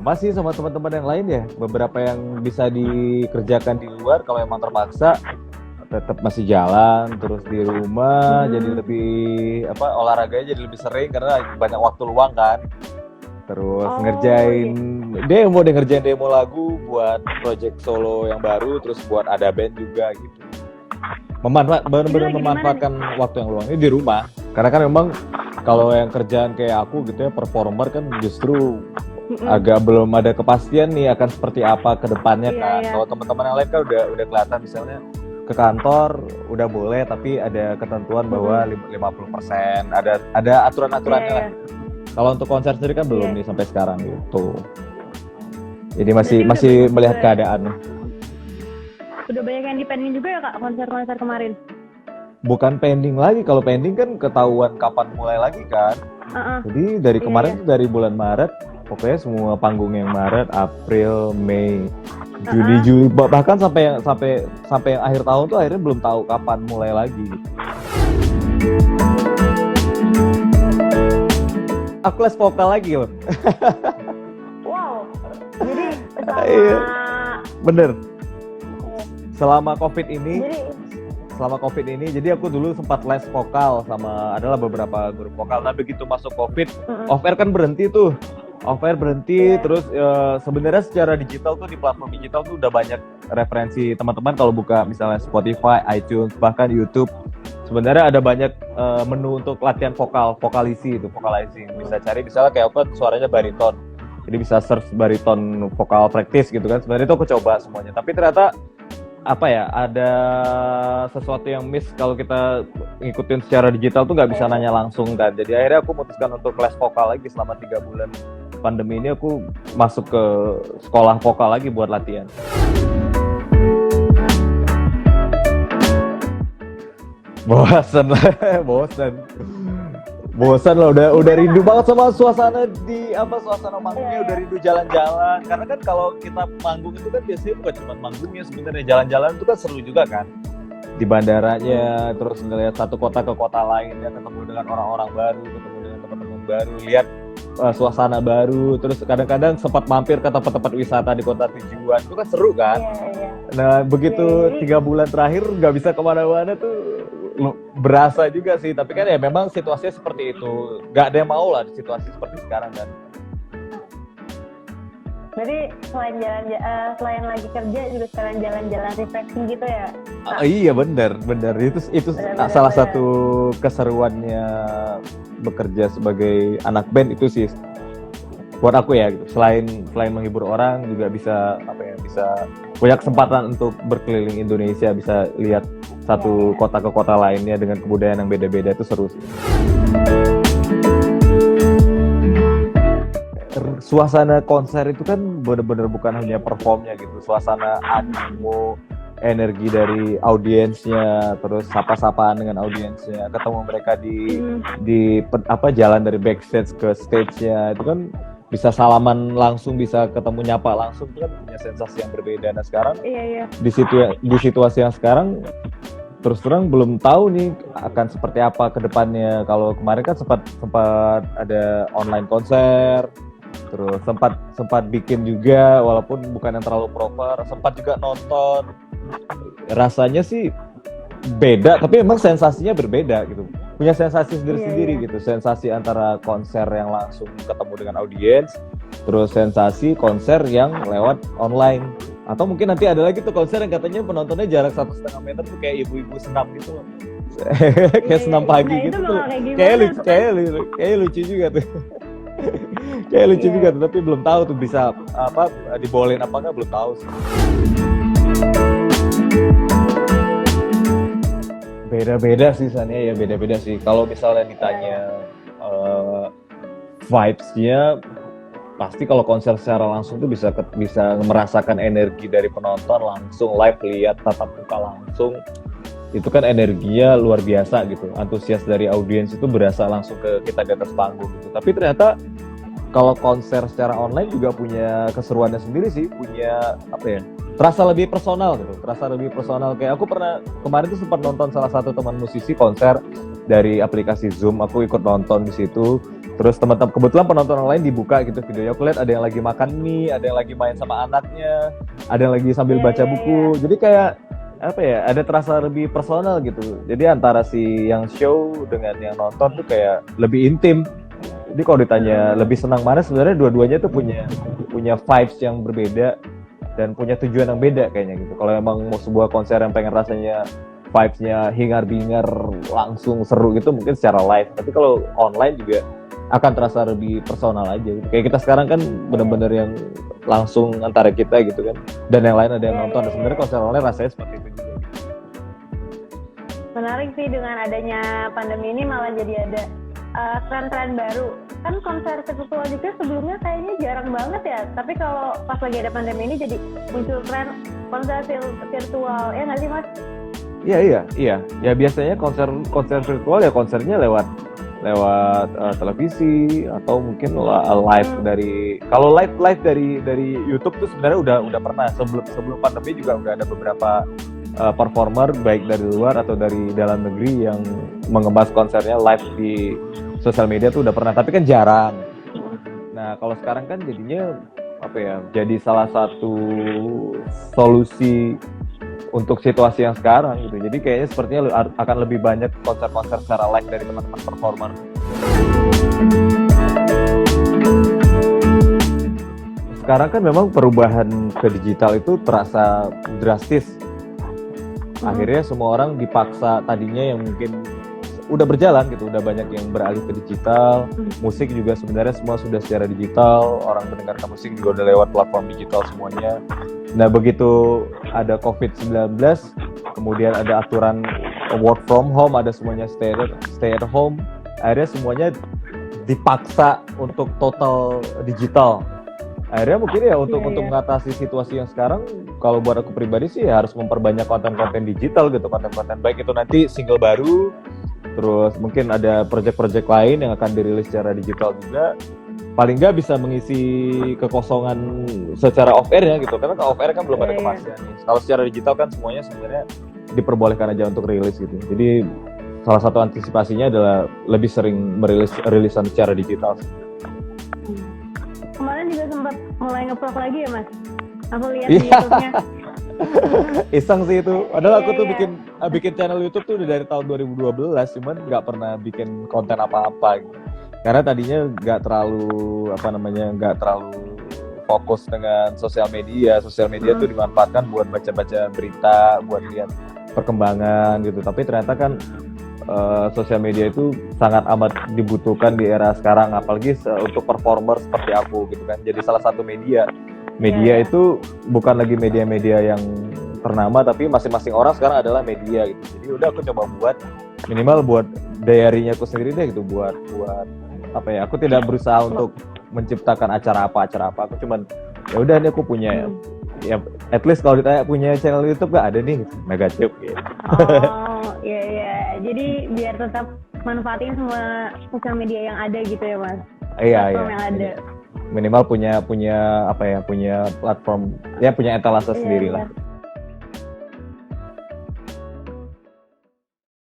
Sama sih sama teman-teman yang lain ya. Beberapa yang bisa dikerjakan di luar kalau emang terpaksa tetap masih jalan terus di rumah jadi lebih olahraganya jadi lebih sering karena banyak waktu luang kan. Terus ngerjain demo lagu buat project solo yang baru terus buat ada band juga gitu. Benar-benar memanfaatkan waktu yang luang ini di rumah. Karena kan memang kalau yang kerjaan kayak aku gitu ya performer kan justru agak belum ada kepastian nih akan seperti apa ke depannya kan. Kalau teman-teman yang lain kan udah kelihatan misalnya ke kantor udah boleh tapi ada ketentuan bahwa 50%, ada aturan-aturannya lah. Kalau untuk konser sendiri kan belum nih sampai sekarang gitu. Jadi masih melihat keadaan. Udah banyak yang dipending juga ya Kak konser-konser kemarin? Bukan pending lagi, kalau pending kan ketahuan kapan mulai lagi kan. Jadi dari kemarin tuh dari bulan Maret, pokoknya semua panggung yang Maret, April, Mei, Juni, Juli, bahkan sampai akhir tahun tuh akhirnya belum tahu kapan mulai lagi. Aku les vokal lagi loh. Wow. Jadi bener. Selama COVID ini, jadi aku dulu sempat les vokal sama adalah beberapa grup vokal. Nah begitu masuk COVID, off-air kan berhenti tuh. Terus sebenarnya secara digital tuh di platform digital tuh udah banyak referensi teman-teman kalau buka misalnya Spotify, iTunes, bahkan YouTube. Sebenarnya ada banyak menu untuk latihan vocalizing. Bisa cari misalnya kayak aku suaranya bariton. Jadi bisa search bariton vokal practice gitu kan. Sebenarnya itu aku coba semuanya. Tapi ternyata ada sesuatu yang miss kalau kita ngikutin secara digital tuh nggak bisa nanya langsung kan. Jadi akhirnya aku memutuskan untuk les vokal lagi selama 3 bulan pandemi ini. Aku masuk ke sekolah vokal lagi buat latihan. Bosan lah, udah rindu banget sama suasana manggungnya, udah rindu jalan-jalan. Karena kan kalau kita manggung itu kan biasanya bukan cuma manggungnya, sebenarnya jalan-jalan itu kan seru juga kan. Di bandaranya, terus ngeliat satu kota ke kota lain, ya ketemu dengan orang-orang baru, ketemu dengan teman-teman baru, lihat suasana baru, terus kadang-kadang sempat mampir ke tempat-tempat wisata di kota tujuan, itu kan seru kan. Nah begitu 3 bulan terakhir nggak bisa kemana-mana tuh berasa juga sih, tapi kan ya memang situasinya seperti itu, nggak ada yang mau lah di situasi seperti sekarang kan. Jadi selain lagi kerja juga sekalian jalan-jalan refreshing gitu ya? Iya benar itu salah satu keseruannya bekerja sebagai anak band itu sih buat aku ya gitu. Selain menghibur orang juga bisa punya kesempatan untuk berkeliling Indonesia, bisa lihat satu kota ke kota lainnya dengan kebudayaan yang beda-beda, itu seru sih. Suasana konser itu kan benar-benar bukan hanya performnya gitu, suasana animo, energi dari audiensnya, terus sapa-sapaan dengan audiensnya, ketemu mereka di jalan dari backstage ke stage-nya, itu kan bisa salaman langsung, bisa ketemu nyapa langsung, itu kan punya sensasi yang berbeda. Nah sekarang di situasi yang sekarang terus terang belum tahu nih akan seperti apa ke depannya. Kalau kemarin kan sempat ada online konser, terus sempat bikin juga walaupun bukan yang terlalu proper, sempat juga nonton. Rasanya sih beda, tapi memang sensasinya berbeda gitu. Punya sensasi sendiri-sendiri gitu. Sensasi antara konser yang langsung ketemu dengan audiens, terus sensasi konser yang lewat online. Atau mungkin nanti ada lagi tuh konser yang katanya penontonnya jarak 1,5 meter tuh kayak ibu-ibu senam gitu loh. Kayak senam pagi gitu tuh. Kayak lucu juga tuh. Kayak lucu juga tuh, tapi belum tahu tuh bisa dibolehin apa enggak, belum tahu sih. Beda-beda sih Sania, ya beda-beda sih. Kalau misalnya ditanya vibes-nya, pasti kalau konser secara langsung tuh bisa merasakan energi dari penonton langsung, live, lihat tatap muka langsung. Itu kan energinya luar biasa gitu. Antusias dari audiens itu berasa langsung ke kita di atas panggung gitu. Tapi ternyata kalau konser secara online juga punya keseruannya sendiri sih, punya terasa lebih personal gitu, terasa lebih personal. Kayak aku pernah kemarin tuh sempat nonton salah satu teman musisi konser dari aplikasi Zoom, aku ikut nonton di situ. Terus teman-teman kebetulan penonton yang lain dibuka gitu videonya, aku lihat ada yang lagi makan mie, ada yang lagi main sama anaknya, ada yang lagi sambil baca buku. Jadi kayak apa ya, ada terasa lebih personal gitu. Jadi antara si yang show dengan yang nonton tuh kayak lebih intim. Jadi kalau ditanya lebih senang mana, sebenarnya dua-duanya tuh punya vibes yang berbeda dan punya tujuan yang beda kayaknya gitu. Kalau emang mau sebuah konser yang pengen rasanya vibes-nya hingar-bingar langsung seru gitu mungkin secara live. Tapi kalau online juga akan terasa lebih personal aja gitu. Kayak kita sekarang kan benar-benar yang langsung antara kita gitu kan. Dan yang lain ada yang nonton. Dan sebenarnya konser online rasanya seperti itu juga. Menarik sih, dengan adanya pandemi ini malah jadi ada tren-tren baru. Kan konser virtual juga sebelumnya kayaknya jarang banget ya. Tapi kalau pas lagi ada pandemi ini jadi muncul tren konser virtual. Ya nggak sih Mas? Iya. Ya biasanya konser virtual ya konsernya lewat televisi atau mungkin live dari, kalau live dari YouTube tuh sebenarnya udah pernah sebelum pandemi juga udah ada beberapa performer baik dari luar atau dari dalam negeri yang mengemas konsernya live di sosial media tuh udah pernah, tapi kan jarang. Nah kalau sekarang kan jadinya apa ya, jadi salah satu solusi untuk situasi yang sekarang gitu. Jadi kayaknya sepertinya akan lebih banyak konser-konser secara live dari teman-teman performer. Sekarang kan memang perubahan ke digital itu terasa drastis. Akhirnya semua orang dipaksa, tadinya yang mungkin udah berjalan gitu, udah banyak yang beralih ke digital. Musik juga sebenarnya semua sudah secara digital, orang mendengarkan musik juga udah lewat platform digital semuanya. Nah begitu ada COVID-19, kemudian ada aturan work from home, ada semuanya stay at home, akhirnya semuanya dipaksa untuk total digital. Akhirnya mungkin ya untuk mengatasi situasi yang sekarang, kalau buat aku pribadi sih ya harus memperbanyak konten-konten digital gitu, konten-konten baik itu nanti single baru, terus mungkin ada project-project lain yang akan dirilis secara digital juga. Paling nggak bisa mengisi kekosongan secara off air ya gitu, karena off air kan belum ada kepastian nih. Kalau secara digital kan semuanya sebenarnya diperbolehkan aja untuk rilis gitu. Jadi salah satu antisipasinya adalah lebih sering rilisan secara digital. Kemarin juga sempat mulai nge-vlog lagi ya Mas? Aku lihat di YouTube-nya. Iseng sih itu. Padahal aku tuh bikin channel YouTube tuh udah dari tahun 2012, cuman nggak pernah bikin konten apa-apa gitu. Karena tadinya nggak terlalu fokus dengan sosial media. Sosial media tuh dimanfaatkan buat baca-baca berita, buat lihat perkembangan gitu. Tapi ternyata kan sosial media itu sangat amat dibutuhkan di era sekarang, apalagi untuk performer seperti aku gitu kan. Jadi salah satu media itu bukan lagi media-media yang ternama, tapi masing-masing orang sekarang adalah media gitu. Jadi udah aku coba buat minimal buat diary-nya aku sendiri deh gitu, buat apa ya, aku tidak berusaha untuk menciptakan acara apa, aku cuman ya udah nih aku punya ya at least kalau ditanya punya channel YouTube gak ada nih gitu, Megacube gitu. Oh iya, jadi biar tetap manfaatin semua sosial media yang ada gitu ya Mas. Iya. Yang ada. Minimal punya apa ya, punya platform ya, punya etalase sendiri lah.